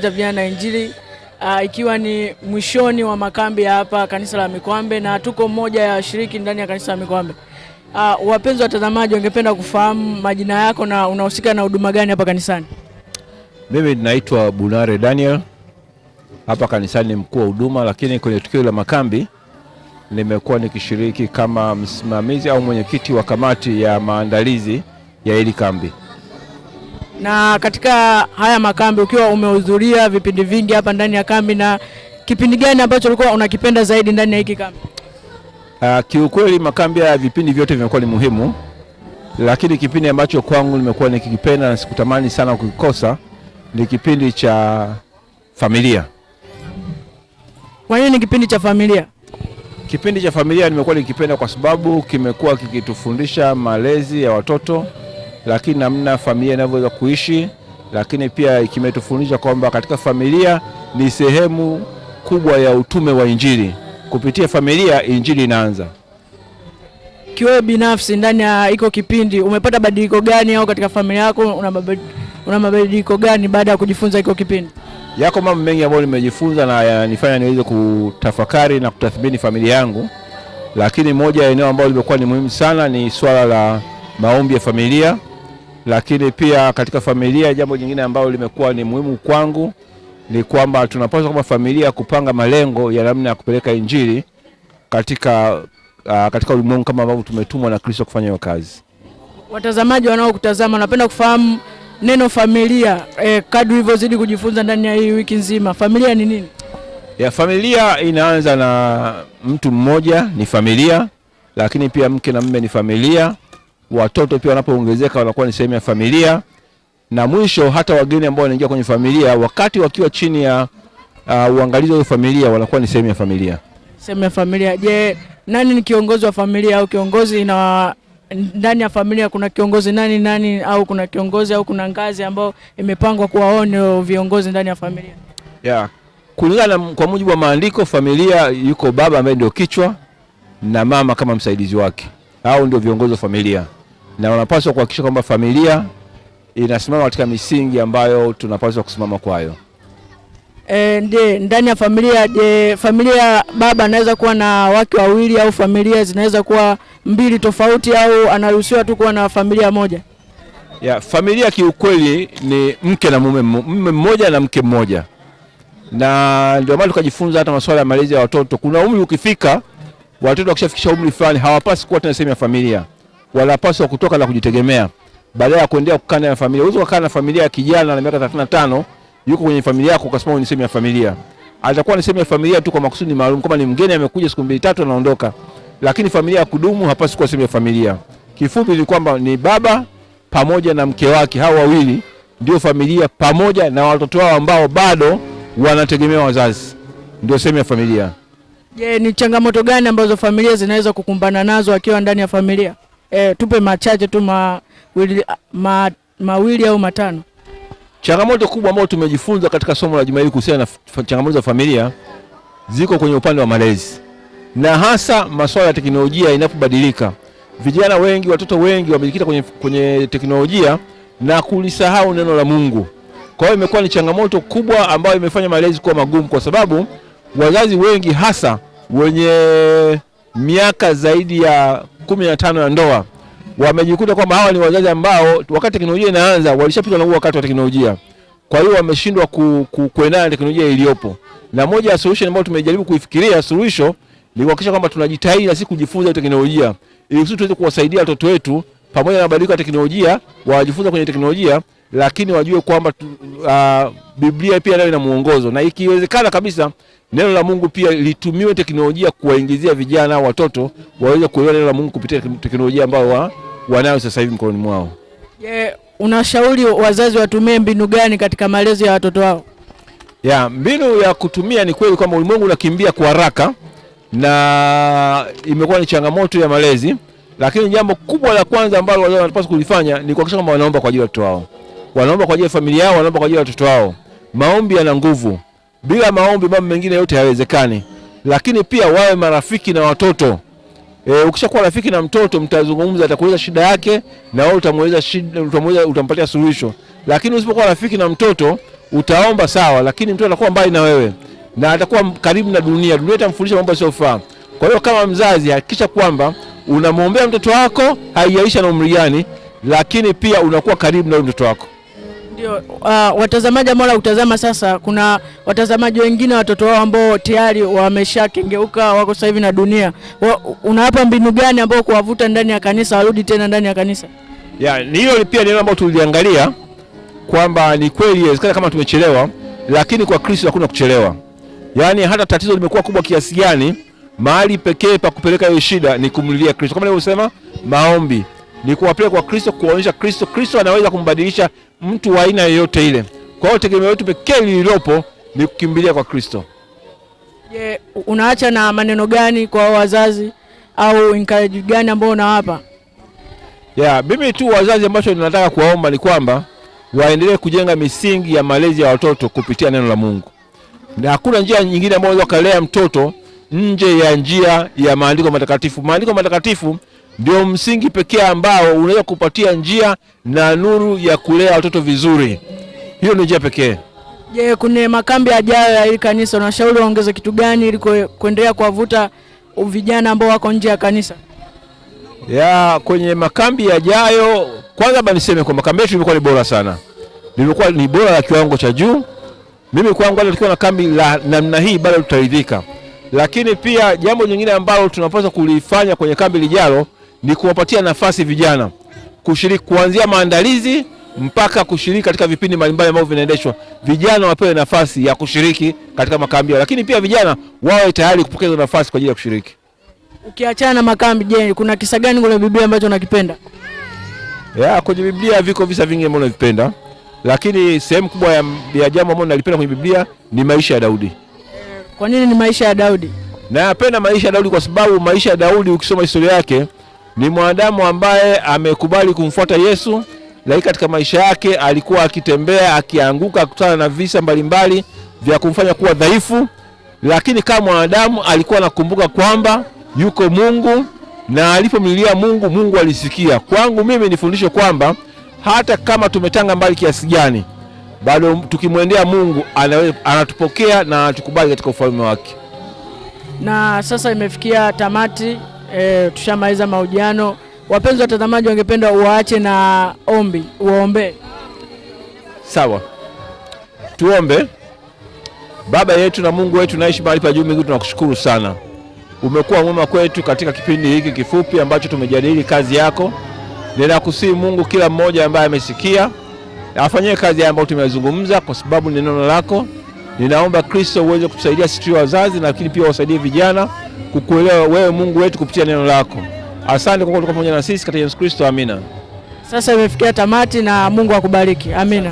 kuendeleza vijana na Injili, ikiwa ni mwishoni wa makambi hapa kanisa la Mikwambe, na tuko mmoja ya washiriki ndani ya kanisa la Mikwambe. Wapenzi watazamaji, wangependa kufahamu majina yako na unahusika na huduma gani hapa kanisani? Mimi naitwa Bunare Daniel. Hapa kanisani ni mkuu wa huduma, lakini kwenye tukio la makambi nimekuwa nikishiriki kama msimamizi au mwenyekiti wa kamati ya maandalizi ya hili kambi. Na katika haya makambi, ukiwa umehudhuria vipindi vingi hapa ndani ya kambi, na kipindi gani ambacho ulikuwa unakipenda zaidi ndani ya hiki kambi? Kiukweli makambi ya vipindi vyote vimekuwa ni muhimu, lakini kipindi ambacho kwangu nimekuwa nikikipenda na sikutamani sana kukikosa ni kipindi cha familia. Kwa nini ni kipindi cha familia? Kipindi cha familia nimekuwa nikipenda kwa sababu kimekuwa kikitufundisha malezi ya watoto, lakini namna familia inavyoweza kuishi, lakini pia kimetufundisha kwamba katika familia ni sehemu kubwa ya utume wa Injili. Kupitia familia Injili inaanza. Kiwewe binafsi ndani ya iko kipindi umepata badiliko gani, au katika familia yako una mabadiliko gani baada ya kujifunza iko kipindi? Yako mambo mengi ambayo nimejifunza na yanifanya niweze kutafakari na kutathmini familia yangu, lakini moja ya eneo ambalo limekuwa ni muhimu sana ni swala la maombi ya familia. Lakini pia katika familia, jambo jingine ambalo limekuwa ni muhimu kwangu ni kwamba tunapaswa kama familia kupanga malengo ya namna ya kupeleka Injili katika ulimwengu kama ambavyo tumetumwa na Kristo kufanya hiyo kazi. Watazamaji wanaokutazama, napenda kufahamu neno familia, kadri ulivyozidi kujifunza ndani ya hii wiki nzima, familia ni nini? Familia inaanza na mtu mmoja, ni familia, lakini pia mke na mume ni familia. Watoto pia wanapoongezeka wanakuwa ni sehemu ya familia, na mwisho hata wageni ambao wanaingia kwenye familia wakati wakiwa chini ya uangalizi wa familia wanakuwa ni sehemu ya familia. Sehemu ya familia. Je, nani ni kiongozi wa familia, au kiongozi ndani ya familia kuna kiongozi nani, au kuna kiongozi au kuna ngazi ambao imepangwa kuwaona viongozi ndani ya familia? Kulingana kwa mujibu wa maandiko, familia yuko baba ambaye ndio kichwa na mama kama msaidizi wake. Hao ndio viongozi wa familia, na wanapaswa kuhakikisha kwamba familia inasimama katika misingi ambayo tunapaswa kusimama kwayo. Ndani ya familia, familia baba anaweza kuwa na wake wawili, au familia zinaweza kuwa mbili tofauti, au anaruhusiwa tu kuwa na familia moja? Familia kiukweli ni mke na mume mmoja na mke mmoja, na ndio maana tukajifunza hata masuala ya malezi ya watoto. Kuna umri ukifika, watoto wakishafikisha umri fulani hawapasi kuwa tena sehemu ya familia, wanapaswa kutoka na kujitegemea badala ya kuendelea kukaa na familia. Unaweza kukaa na familia ya kijana na miaka 35 yuko kwenye familia yako ukasema ni sehemu ya familia. Atakuwa ni sehemu ya familia tu kwa makusudi maalum, kama ni mgeni amekuja siku 2-3 anaondoka, lakini familia ya kudumu hapaswi kuwa sehemu ya familia. Kifupi ni kwamba ni baba pamoja na mke wake, hao wawili ndio familia, pamoja na watoto wao ambao bado wanategemea wazazi, ndio sehemu ya familia. Ni changamoto gani ambazo familia zinaweza kukumbana nazo akiwa ndani ya familia? Tupe machache tu, mawili au matano. Changamoto kubwa ambayo tumejifunza katika somo la juma hili kuhusiana na changamoto za familia ziko kwenye upande wa malezi, na hasa masuala ya teknolojia inapobadilika. Vijana wengi, watoto wengi wamejikita kwenye teknolojia na kulisahau neno la Mungu. Kwa hiyo imekuwa ni changamoto kubwa ambayo imefanya malezi kuwa magumu, kwa sababu wazazi wengi hasa wenye miaka zaidi ya 15 ya ndoa wamejikuta kwamba hawa ni wazazi ambao wakati teknolojia inaanza walishapita na huo wakati wa teknolojia. Kwa hiyo wameshindwa kuendana na teknolojia iliyopo. Na moja ya solution ambayo tumejaribu kuifikiria, suluhisho ni kuhakikisha kwamba tunajitahidi na sisi kujifunza teknolojia ili tuweze kuwasaidia watoto wetu pamoja na mabadiliko ya teknolojia, wajifunze kwenye teknolojia, lakini wajue kwamba Biblia pia nayo ina muongozo, na ikiwezekana kabisa neno la Mungu pia litumiwe teknolojia kuwaingizia vijana watoto waweze kuelewa neno la Mungu kupitia teknolojia ambayo wanayo sasa hivi mkononi mwao. Unashauri wazazi watumie mbinu gani katika malezi ya watoto wao? Mbinu ya kutumia ni kweli kwamba ulimwengu unakimbia kwa haraka na imekuwa ni changamoto ya malezi, lakini jambo kubwa la kwanza ambalo wazazi wanapaswa kulifanya ni kuhakikisha kwamba wanaomba kwa ajili ya watoto wao. Wanaomba kwa ajili ya familia yao, wanaomba kwa ajili ya watoto wao. Maombi yana nguvu. Bila maombi mambo mengine yote hayawezekani. Lakini pia wawe marafiki na watoto. Ukishakuwa rafiki na mtoto, mtazungumza, atakueleza shida yake na wewe utampatia suluhisho. Lakini usipokuwa rafiki na mtoto, utaomba sawa, lakini mtoto atakuwa mbali na wewe na atakuwa karibu na dunia itamfundisha mambo yasiyofaa. Kwa hiyo kama mzazi, hakikisha kwamba unamwombea mtoto wako, haijaisha na umri gani, lakini pia unakuwa karibu na mtoto wako. Ndio, watazamaji ambao wanatazama sasa, kuna watazamaji wengine watoto wao ambao tayari wameshakengeuka, wako sasa hivi na dunia. Unawapa mbinu gani ambao kuwavuta ndani ya kanisa warudi tena ndani ya kanisa? Ni hilo pia ni ambalo tuliangalia kwamba ni kweli inawezekana kama tumechelewa, lakini kwa Kristo hakuna kuchelewa. Yaani hata tatizo limekuwa kubwa kiasi gani, mahali pekee pa kupeleka hiyo shida ni kumlilia Kristo. Kama nilivyosema, maombi ni kuwapeleka kwa Kristo, kuonyesha Kristo anaweza kumbadilisha mtu wa aina yoyote ile. Kwa hiyo tegemeo letu pekee lililopo ni kukimbilia kwa Kristo. Je, unaacha na maneno gani kwa wazazi au encourage gani ambao unawapa? Mimi tu wazazi ambacho ninataka kuwaomba ni kwamba waendelee kujenga misingi ya malezi ya watoto kupitia neno la Mungu. Na hakuna njia nyingine ambayo unaweza kulea mtoto nje ya njia ya maandiko matakatifu. Maandiko matakatifu ndio msingi pekee ambao unaweza kupatia njia na nuru ya kulea watoto vizuri. Hiyo ni njia pekee. Je, kuna makambi yajayo ya hili kanisa, unashauri waongeze kitu gani ili kuendelea kuwavuta vijana ambao wako nje ya kanisa? Kwenye makambi yajayo, kwanza niseme kwa makambi yetu limekuwa ni bora sana. Limekuwa ni bora la kiwango cha juu. Mimi kwangu hata tukiwa na kambi la namna hii bado tutaridhika. Lakini pia jambo jingine ambalo tunapaswa kulifanya kwenye kambi lijalo ni kuwapatia nafasi vijana kushiriki kuanzia maandalizi mpaka kushiriki katika vipindi mbalimbali ambavyo vinaendeshwa. Vijana wapewe nafasi ya kushiriki katika makambi, lakini pia vijana wawe tayari kupokea nafasi kwa ajili ya kushiriki. Ukiachana na makambi, je, kuna kisa gani kwenye Biblia ambacho unakipenda? Kwenye Biblia viko visa vingi ambavyo navipenda, lakini sehemu kubwa ya jambo ambalo nalipenda kwenye Biblia ni maisha ya Daudi. Kwa nini ni maisha ya Daudi? Napenda maisha ya Daudi kwa sababu maisha ya Daudi, ukisoma historia yake, ni mwanadamu ambaye amekubali kumfuata Yesu, lakini katika maisha yake alikuwa akitembea, akianguka, akutana na visa mbalimbali vya kumfanya kuwa dhaifu, lakini kama mwanadamu alikuwa anakumbuka kwamba yuko Mungu, na alipomlilia Mungu, Mungu alisikia. Kwangu mimi nifundishe kwamba hata kama tumetanga mbali kiasi gani, bado tukimwendea Mungu anatupokea na anatukubali katika ufalme wake. Na sasa imefikia tamati, tushamaliza mahojiano. Wapenzi watazamaji, wangependa uwaache na ombi, uombe. Sawa, tuombe. Baba yetu na Mungu wetu naishi mahali pa juu mbinguni, tunakushukuru sana. Umekuwa mwema kwetu katika kipindi hiki kifupi ambacho tumejadili kazi yako. Ninakusihi Mungu, kila mmoja ambaye amesikia afanyie kazi ambayo tumezungumza, kwa sababu ni neno lako. Ninaomba Kristo uweze kutusaidia sisi wazazi, lakini pia wasaidie vijana kukuelewa wewe Mungu wetu kupitia neno lako. Asante kwa kuwa pamoja na sisi katika Yesu Kristo, amina. Sasa imefikia tamati na Mungu akubariki. Amina.